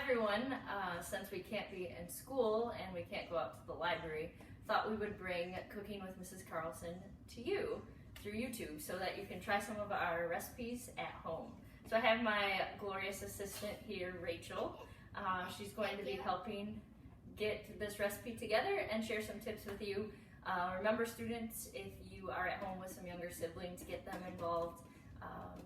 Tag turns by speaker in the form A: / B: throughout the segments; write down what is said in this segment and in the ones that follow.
A: everyone. Since we can't be in school and we can't go out to the library, thought we would bring Cooking with Mrs. Carlson to you through YouTube so that you can try some of our recipes at home. So I have my glorious assistant here, Rachel. She's going to be helping get this recipe together and share some tips with you. Remember, students, if you are at home with some younger siblings, get them involved.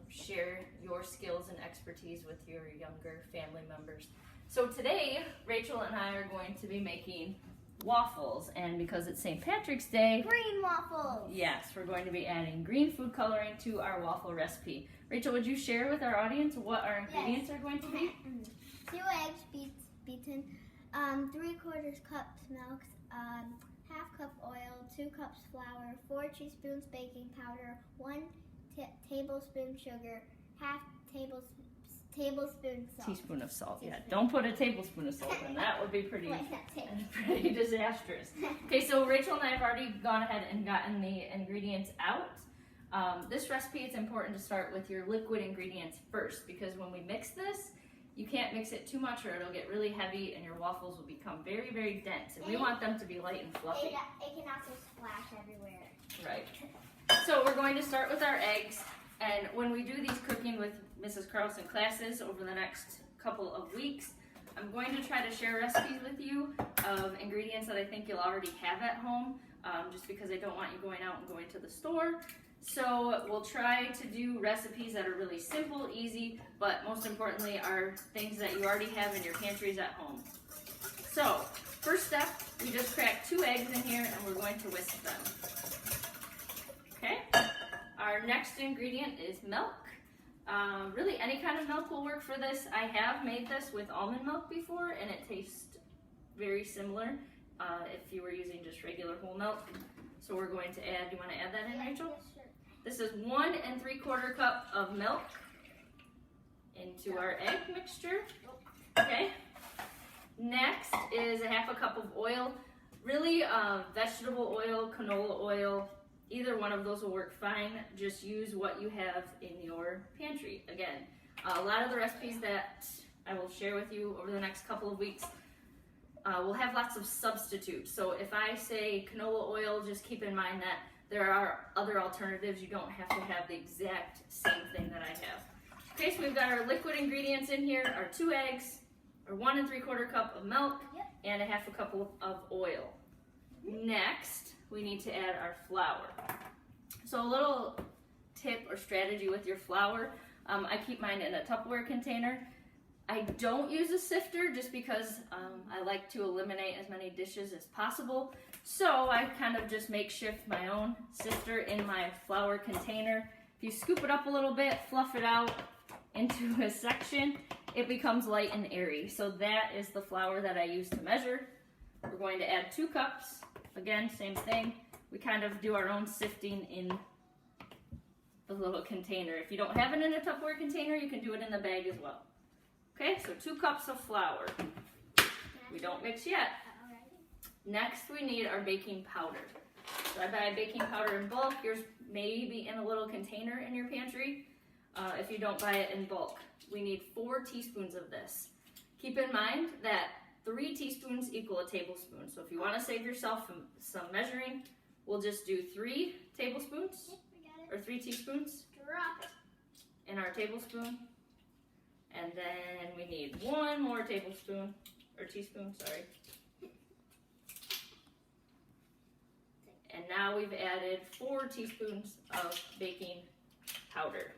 A: Share your skills and expertise with your younger family members. So today, Rachel and I are going to be making waffles, and because it's St. Patrick's Day,
B: green waffles.
A: Yes, we're going to be adding green food coloring to our waffle recipe. Rachel, would you share with our audience what our ingredients are going to be?
B: 2 eggs beaten, 3/4 cups milk, half cup oil, 2 cups flour, 4 teaspoons baking powder, 1 tablespoon sugar, half tablespoon salt.
A: Teaspoon of salt, yeah. Don't put a tablespoon of salt in. That would be pretty disastrous. Okay, so Rachel and I have already gone ahead and gotten the ingredients out. This recipe, it's important to start with your liquid ingredients first, because when we mix this, you can't mix it too much or it'll get really heavy and your waffles will become very, very dense. And we want them to be light and fluffy.
B: It can also splash everywhere.
A: Right. So we're going to start with our eggs, and when we do these Cooking with Mrs. Carlson classes over the next couple of weeks, I'm going to try to share recipes with you of ingredients that I think you'll already have at home, just because I don't want you going out and going to the store. So we'll try to do recipes that are really simple, easy, but most importantly are things that you already have in your pantries at home. So first step, we just cracked 2 eggs in here and we're going to whisk them. Okay, our next ingredient is milk. Really any kind of milk will work for this. I have made this with almond milk before and it tastes very similar if you were using just regular whole milk. So we're going to add, do you want to add that in, Rachel?
B: Yes, sure.
A: This is 1 3/4 cup of milk into our egg mixture. Okay. Next is a half a cup of oil. Really vegetable oil, canola oil, either one of those will work fine. Just use what you have in your pantry. Again, a lot of the recipes that I will share with you over the next couple of weeks will have lots of substitutes. So if I say canola oil, just keep in mind that there are other alternatives. You don't have to have the exact same thing that I have. Okay, so we've got our liquid ingredients in here, our 2 eggs, our 1 3/4 cup of milk, and a half a cup of oil. Next, we need to add our flour. So a little tip or strategy with your flour, I keep mine in a Tupperware container. I don't use a sifter just because I like to eliminate as many dishes as possible. So I kind of just makeshift my own sifter in my flour container. If you scoop it up a little bit, fluff it out into a section, it becomes light and airy. So that is the flour that I use to measure. We're going to add 2 cups. Again, same thing. We kind of do our own sifting in the little container. If you don't have it in a Tupperware container, you can do it in the bag as well. Okay, so 2 cups of flour. We don't mix yet. Next, we need our baking powder. So I buy baking powder in bulk. Yours may be in a little container in your pantry. If you don't buy it in bulk, we need 4 teaspoons of this. Keep in mind that 3 teaspoons equal a tablespoon. So if you want to save yourself from some measuring, we'll just do 3 tablespoons or 3 teaspoons in our tablespoon. And then we need 1 more tablespoon, or teaspoon, sorry. And now we've added 4 teaspoons of baking powder.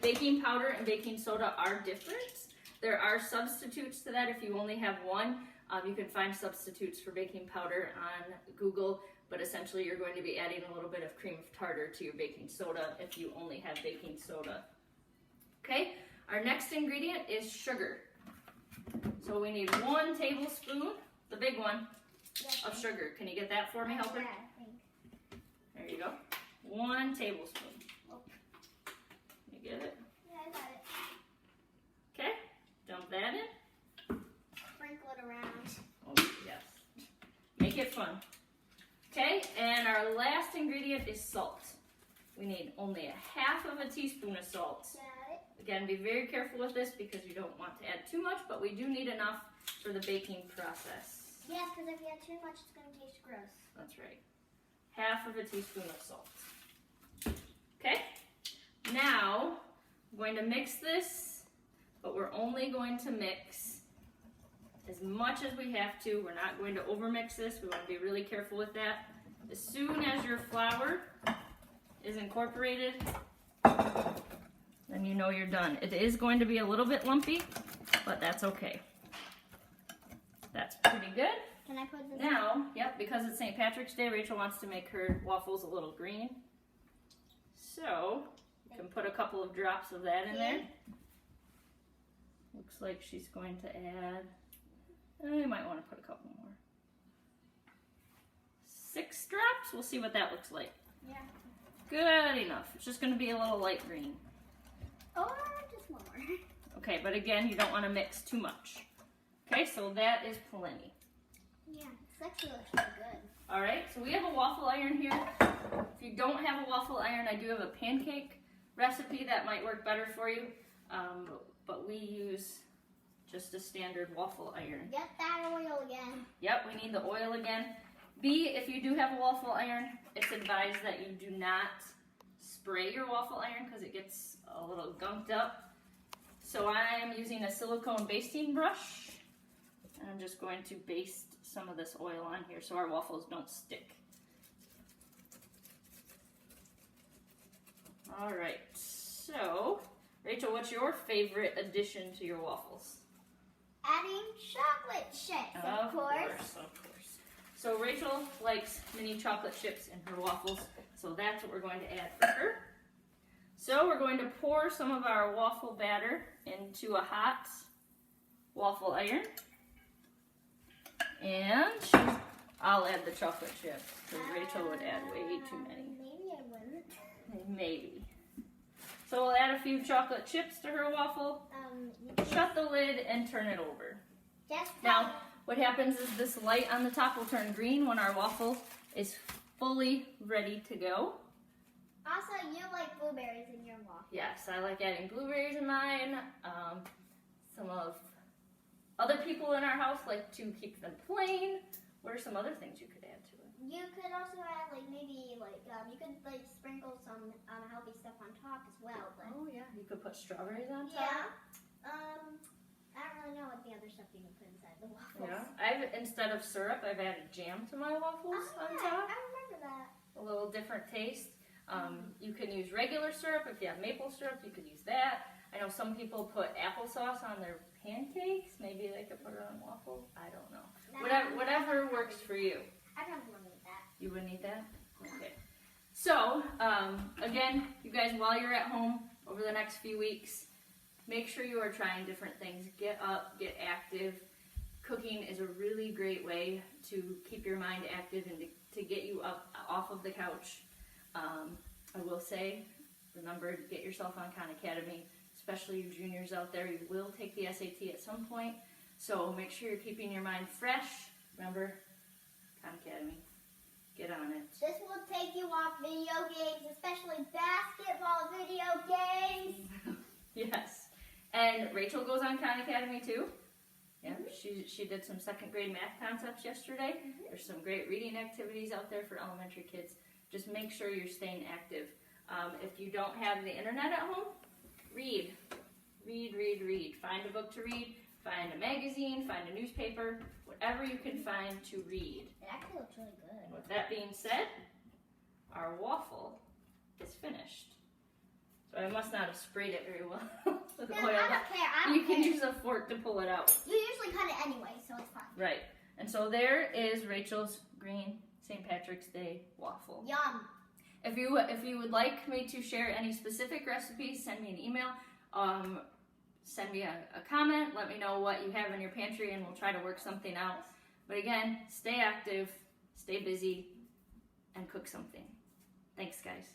A: Baking powder and baking soda are different. There are substitutes to that if you only have one. You can find substitutes for baking powder on Google, but essentially you're going to be adding a little bit of cream of tartar to your baking soda if you only have baking soda. Okay, our next ingredient is sugar. So we need 1 tablespoon, the big one, of sugar. Can you get that for me, helper? There you go. 1 tablespoon. You get it?
B: Yeah, I got it.
A: Okay, dump that in.
B: Sprinkle it around.
A: Oh, yes. Make it fun. Okay, and our last ingredient is salt. We need only a half of a teaspoon of salt.
B: Got it.
A: Again, be very careful with this because you don't want to add too much, but we do need enough for the baking process.
B: Yes, because if you add too much, it's going to taste gross.
A: That's right. Half of a teaspoon of salt. Okay, now I'm going to mix this, but we're only going to mix as much as we have to. We're not going to overmix this. We want to be really careful with that. As soon as your flour is incorporated, then you know you're done. It is going to be a little bit lumpy, but that's okay. That's pretty good.
B: Can I put this
A: Now, yep, because it's St. Patrick's Day, Rachel wants to make her waffles a little green. So, you can put a couple of drops of that in there. Looks like she's going to add, you might want to put a couple more. 6 drops, we'll see what that looks like.
B: Yeah.
A: Good enough. It's just going to be a little light green.
B: Or just more.
A: Okay, but again, you don't want to mix too much. Okay, so that is plenty.
B: Yeah, this actually looks really good.
A: All right, so we have a waffle iron here. If you don't have a waffle iron, I do have a pancake recipe that might work better for you, but we use just a standard waffle iron.
B: Get that oil again.
A: Yep, we need the oil again. B, if you do have a waffle iron, it's advised that you do not spray your waffle iron because it gets a little gunked up. So I am using a silicone basting brush, and I'm just going to baste some of this oil on here so our waffles don't stick. All right, so Rachel, what's your favorite addition to your waffles?
B: Adding chocolate chips, of course.
A: So Rachel likes mini chocolate chips in her waffles, so that's what we're going to add for her. So we're going to pour some of our waffle batter into a hot waffle iron. And I'll add the chocolate chips, because Rachel would add way too many.
B: Maybe I wouldn't.
A: Maybe. So we'll add a few chocolate chips to her waffle. Shut the lid and turn it over. Now, what happens is this light on the top will turn green when our waffle is fully ready to go.
B: Also, you like blueberries in your waffle.
A: Yes, I like adding blueberries in mine. Some of other people in our house like to keep them plain. What are some other things you could add to it?
B: You could also add you could sprinkle some healthy stuff on top as well. But
A: Oh yeah, you could put strawberries on top.
B: yeah. I don't really know what the other stuff you can put inside the waffles.
A: Yeah, instead of syrup, I've added jam to my waffles on
B: Yeah,
A: top.
B: I remember that.
A: A little different taste. You can use regular syrup. If you have maple syrup, you could use that. I know some people put applesauce on their pancakes. Maybe they could put it on waffles. I don't know. Whatever works for you.
B: I probably wouldn't need that.
A: You wouldn't need that? Okay. So, again, you guys, while you're at home over the next few weeks, make sure you are trying different things. Get up, get active. Cooking is a really great way to keep your mind active and to get you up off of the couch. I will say, remember to get yourself on Khan Academy, especially you juniors out there. You will take the SAT at some point, so make sure you're keeping your mind fresh. Remember, Khan Academy, get on it.
B: This will take you off video games, especially basketball video games.
A: Yes, and Rachel goes on Khan Academy too. Yeah, she did some second grade math concepts yesterday. There's some great reading activities out there for elementary kids. Just make sure you're staying active. If you don't have the internet at home, read. Find a book to read, find a magazine, find a newspaper, whatever you can find to read.
B: It actually looks really good.
A: With that being said, our waffle is finished. So I must not have sprayed it very well with
B: No,
A: oil.
B: I don't care. I don't
A: You can
B: care.
A: use a fork to pull it out.
B: You usually cut it anyway, so it's fine.
A: Right. And so there is Rachel's green St. Patrick's Day waffle.
B: Yum.
A: If you would like me to share any specific recipes, send me an email. Send me a comment. Let me know what you have in your pantry, and we'll try to work something out. But again, stay active, stay busy, and cook something. Thanks, guys.